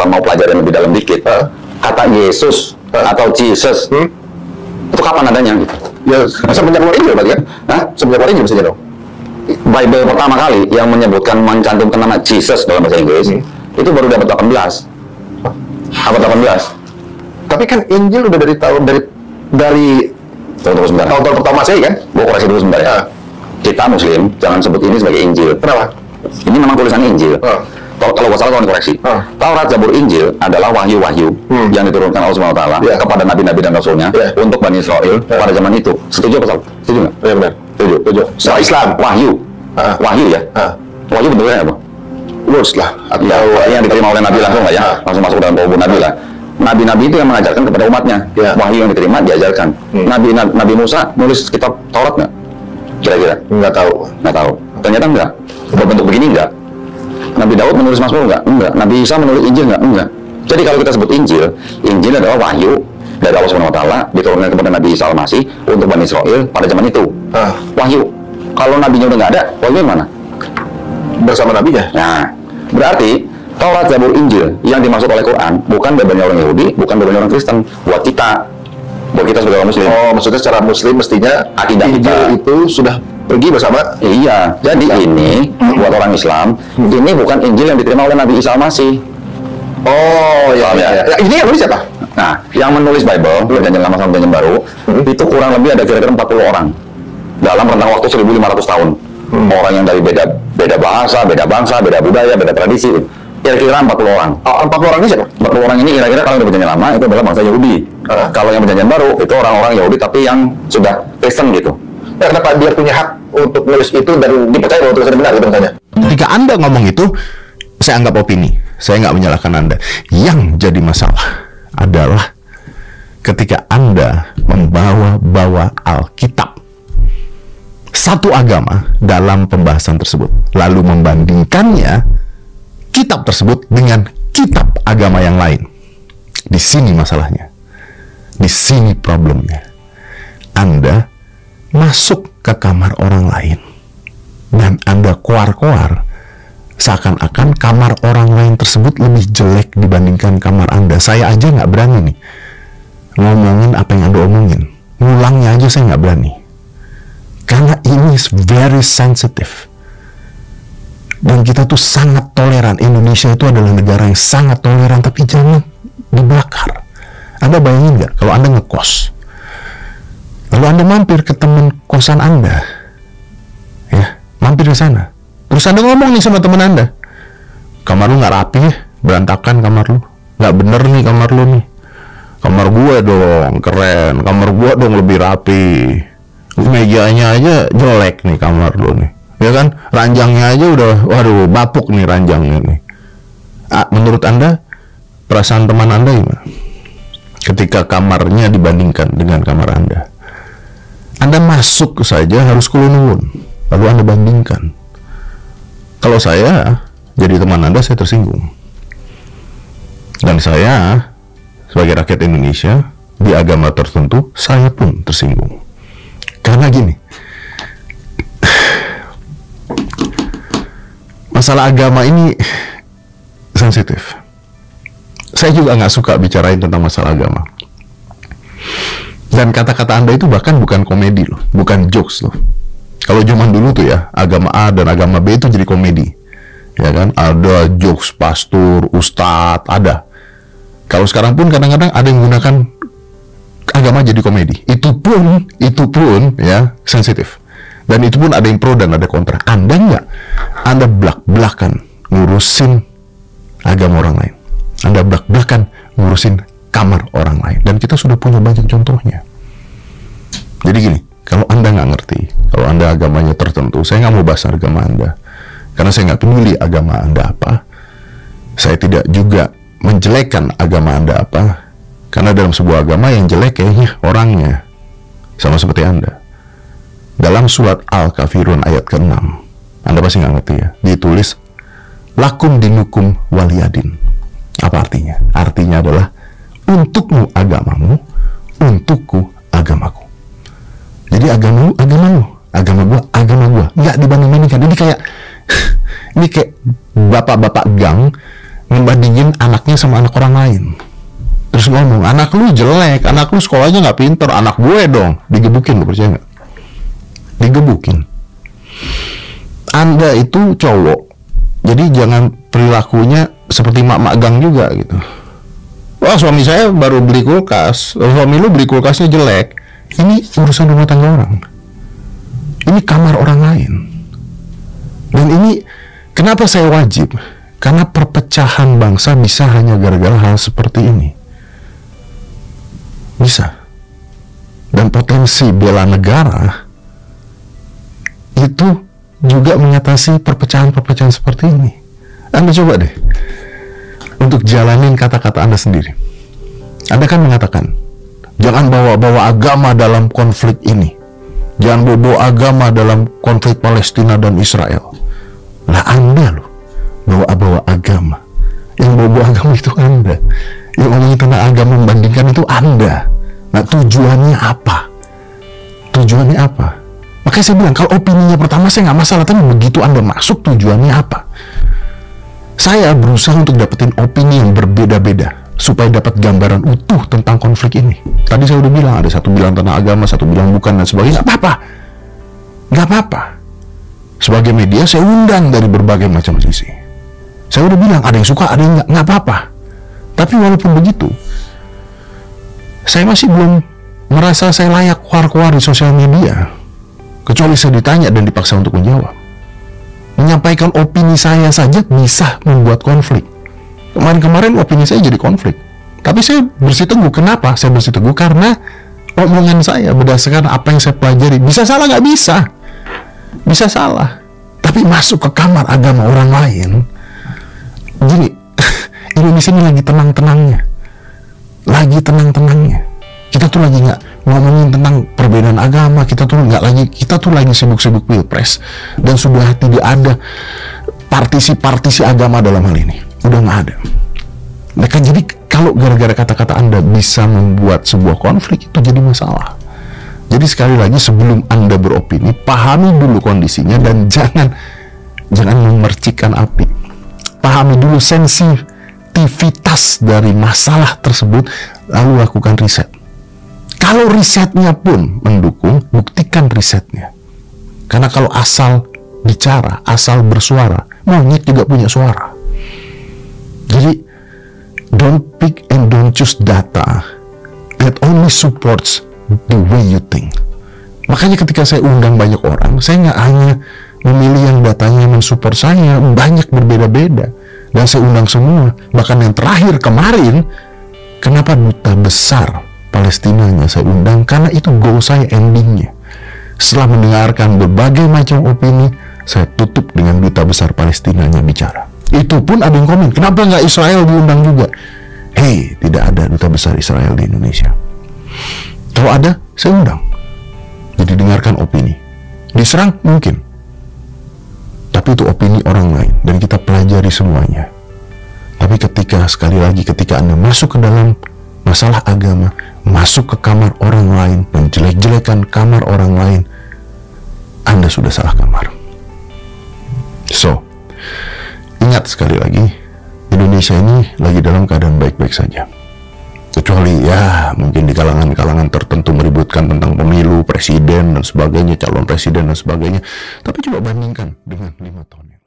kita mau pelajarin lebih dalam dikit, kata Yesus atau Jesus itu kapan adanya? Ya, semenjak keluar Injil berarti kan? Semenjak keluar Injil saja dong. Bible pertama kali yang menyebutkan mencantumkan nama Jesus dalam bahasa Inggris itu baru dapat 18. Abad 18. Tapi kan Injil udah dari tahun tahun pertama saya kan? Gua koreksi dulu sebentar ya. Kita Muslim jangan sebut ini sebagai Injil. Kenapa? Ini memang tulisan Injil. Kalau nggak salah kalau dikoreksi. Taurat, Zabur, Injil adalah wahyu-wahyu yang diturunkan Allah Subhanahu Wa Taala kepada nabi-nabi dan rasulnya untuk Bani Israel pada zaman itu. Setuju apa salah? Setuju nggak? Iya benar. Setuju. Soal Islam, Wahyu. Wahyu ya. Wahyu bentuknya apa? Words lah. Atau yang diterima oleh nabi langsung lah ya. Langsung masuk dalam tubuh nabi lah. Nabi-nabi itu yang mengajarkan kepada umatnya. Wahyu yang diterima diajarkan. Nabi Musa nulis kitab Taurat nggak? Kira-kira? Nggak tahu. Ternyata enggak. Berbentuk begini enggak. Nabi Daud menulis Mazmur enggak? Nabi Isa menulis Injil enggak? Jadi kalau kita sebut Injil, Injil adalah wahyu dari Allah Subhanahu Wa Taala diturunkan kepada Nabi Isa Al-Masih untuk Bani Israel pada zaman itu. Wahyu. Kalau nabinya udah nggak ada, wahyu mana? Bersama nabinya. Nah, berarti Taurat, Zabur, Injil yang dimaksud oleh Quran bukan bebannya orang Yahudi, bukan bebannya orang Kristen. Buat kita sebagai orang Muslim. Oh, maksudnya secara Muslim mestinya akidah Injil itu sudah pergi bersama. Iya, jadi ini buat orang Islam, ini bukan Injil yang diterima oleh Nabi Isa Al-Masih. Oh, ya. Ini yang nulis siapa? Nah, yang menulis Bible, Perjanjian Lama sama Perjanjian Baru, itu kurang lebih ada kira-kira 40 orang dalam rentang waktu 1500 tahun. Orang yang dari beda bahasa, beda bangsa, beda budaya, beda tradisi. Kira-kira 40 orang. 40 orang ini siapa? 40 orang ini kira-kira kalau yang Perjanjian Lama itu adalah bangsa Yahudi. Kalau yang Perjanjian Baru itu orang-orang Yahudi tapi yang sudah Kristen gitu. Ya, kenapa dia punya hak untuk nulis itu dan dipercaya bahwa tulisannya benar gitu misalnya? Ketika Anda ngomong itu, saya anggap opini. Saya nggak menyalahkan Anda. Yang jadi masalah adalah ketika Anda membawa Alkitab, satu agama dalam pembahasan tersebut, lalu membandingkannya kitab tersebut dengan kitab agama yang lain. Di sini masalahnya. Di sini problemnya. Anda masuk ke kamar orang lain dan Anda koar-koar seakan-akan kamar orang lain tersebut lebih jelek dibandingkan kamar Anda. Saya aja nggak berani nih ngomongin apa yang Anda omongin. Ngulangnya aja saya nggak berani. Karena ini very sensitive. Dan kita tuh sangat toleran. Indonesia itu adalah negara yang sangat toleran, tapi jangan dibakar. Anda bayangin nggak kalau Anda ngekos, lalu Anda mampir ke teman kosan Anda, ya, mampir ke sana. Terus Anda ngomong nih sama teman Anda, kamar lu nggak rapi ya, berantakan kamar lu, nggak bener nih kamar lu nih. Kamar gua dong keren, kamar gua dong lebih rapi. Mejanya aja jelek nih kamar lu nih, ya kan? Ranjangnya aja udah, waduh, bapuk nih ranjangnya nih. Menurut Anda, perasaan teman Anda gimana? Ketika kamarnya dibandingkan dengan kamar Anda. Anda masuk saja harus kulunun, lalu Anda bandingkan. Kalau saya jadi teman Anda, saya tersinggung. Dan saya sebagai rakyat Indonesia di agama tertentu, saya pun tersinggung. Karena gini, masalah agama ini sensitif. Saya juga nggak suka bicarain tentang masalah agama. Dan kata-kata Anda itu bahkan bukan komedi loh, bukan jokes loh. Kalau zaman dulu tuh ya, agama A dan agama B itu jadi komedi, ya kan? Ada jokes pastor, ustadz, ada. Kalau sekarang pun kadang-kadang ada yang menggunakan agama jadi komedi. Itu pun ya sensitif. Dan itu pun ada yang pro dan ada kontra. Anda nggak, Anda belak-belakan ngurusin agama orang lain. Anda belak-belakan ngurusin kamar orang lain. Dan kita sudah punya banyak contohnya. Jadi gini, kalau Anda nggak ngerti, kalau Anda agamanya tertentu, saya nggak mau bahas agama Anda. Karena saya nggak peduli agama Anda apa. Saya tidak juga menjelekkan agama Anda apa. Karena dalam sebuah agama yang jelek kayaknya orangnya. Sama seperti Anda. Dalam surat Al-Kafirun ayat ke-6, Anda pasti nggak ngerti ya, ditulis lakum dinukum waliyadin. Apa artinya? Artinya adalah untukmu agamamu, untukku agamaku. Jadi agamamu, agamamu, agama gua, nggak dibanding-bandingkan. Ini kayak bapak-bapak gang membandingin anaknya anaknya sama anak orang lain. Terus ngomong, anak lu jelek, anak lu sekolahnya nggak pinter, anak gue dong. Digebukin, lu percaya nggak? Digebukin. Anda itu cowok, jadi jangan perilakunya seperti mak-mak gang juga gitu. Wah, suami saya baru beli kulkas, suami lu beli kulkasnya jelek. Ini urusan rumah tangga orang. Ini kamar orang lain. Dan ini kenapa saya wajib? Karena perpecahan bangsa bisa hanya gara-gara hal seperti ini. Bisa. Dan potensi bela negara itu juga mengatasi perpecahan-perpecahan seperti ini. Anda coba deh untuk jalanin kata-kata Anda sendiri. Anda kan mengatakan, jangan bawa-bawa agama dalam konflik ini. Jangan bawa agama dalam konflik Palestina dan Israel. Lah Anda loh, bawa-bawa agama. Yang bawa agama itu Anda. Yang ngomongin tentang agama membandingkan itu Anda. Nah, tujuannya apa? Tujuannya apa? Makanya saya bilang, kalau opininya pertama saya nggak masalah, tapi begitu Anda masuk tujuannya apa? Saya berusaha untuk dapetin opini yang berbeda-beda supaya dapat gambaran utuh tentang konflik ini. Tadi saya udah bilang, ada satu bilang tentang agama, satu bilang bukan, dan sebagainya. Nggak apa-apa. Nggak apa-apa. Sebagai media, saya undang dari berbagai macam sisi. Saya udah bilang, ada yang suka, ada yang nggak apa-apa. Tapi walaupun begitu, saya masih belum merasa saya layak keluar-keluar di sosial media. Kecuali saya ditanya dan dipaksa untuk menjawab. Menyampaikan opini saya saja bisa membuat konflik. Kemarin-kemarin opini saya jadi konflik. Tapi saya bersiteguh. Kenapa saya bersiteguh? Karena omongan saya berdasarkan apa yang saya pelajari. Bisa salah nggak bisa. Bisa salah. Tapi masuk ke kamar agama orang lain. Jadi Indonesia ini lagi tenang-tenangnya. Lagi tenang-tenangnya. Kita tuh lagi nggak ngomongin tentang perbedaan agama. Kita tuh lagi sibuk-sibuk pilpres. Dan sudah tidak ada partisi-partisi agama dalam hal ini. Udah nggak ada. Nah, kan jadi kalau gara-gara kata-kata Anda bisa membuat sebuah konflik, itu jadi masalah. Jadi sekali lagi, sebelum Anda beropini, pahami dulu kondisinya dan jangan memercikan api. Pahami dulu sensitivitas dari masalah tersebut, lalu lakukan riset. Kalau risetnya pun mendukung, buktikan risetnya. Karena kalau asal bicara, asal bersuara, monyet juga punya suara. Jadi, don't pick and don't choose data that only supports the way you think. Makanya ketika saya undang banyak orang, saya nggak hanya memilih yang datanya mensupport saya, banyak berbeda-beda. Dan saya undang semua. Bahkan yang terakhir kemarin, kenapa duta besar Palestinanya saya undang? Karena itu goal saya endingnya. Setelah mendengarkan berbagai macam opini, saya tutup dengan duta besar Palestinanya bicara. Itu pun ada yang komen, kenapa nggak Israel diundang juga? Hei, tidak ada duta besar Israel di Indonesia. Kalau ada, saya undang. Jadi dengarkan opini. Diserang mungkin. Tapi itu opini orang lain. Dan kita pelajari semuanya. Tapi sekali lagi, ketika Anda masuk ke dalam masalah agama, masuk ke kamar orang lain, menjelek-jelekan kamar orang lain, Anda sudah salah kamar. So, ingat sekali lagi, Indonesia ini lagi dalam keadaan baik-baik saja. Kecuali ya mungkin di kalangan-kalangan tertentu meributkan tentang pemilu, presiden dan sebagainya, calon presiden dan sebagainya. Tapi coba bandingkan dengan 5 tahun yang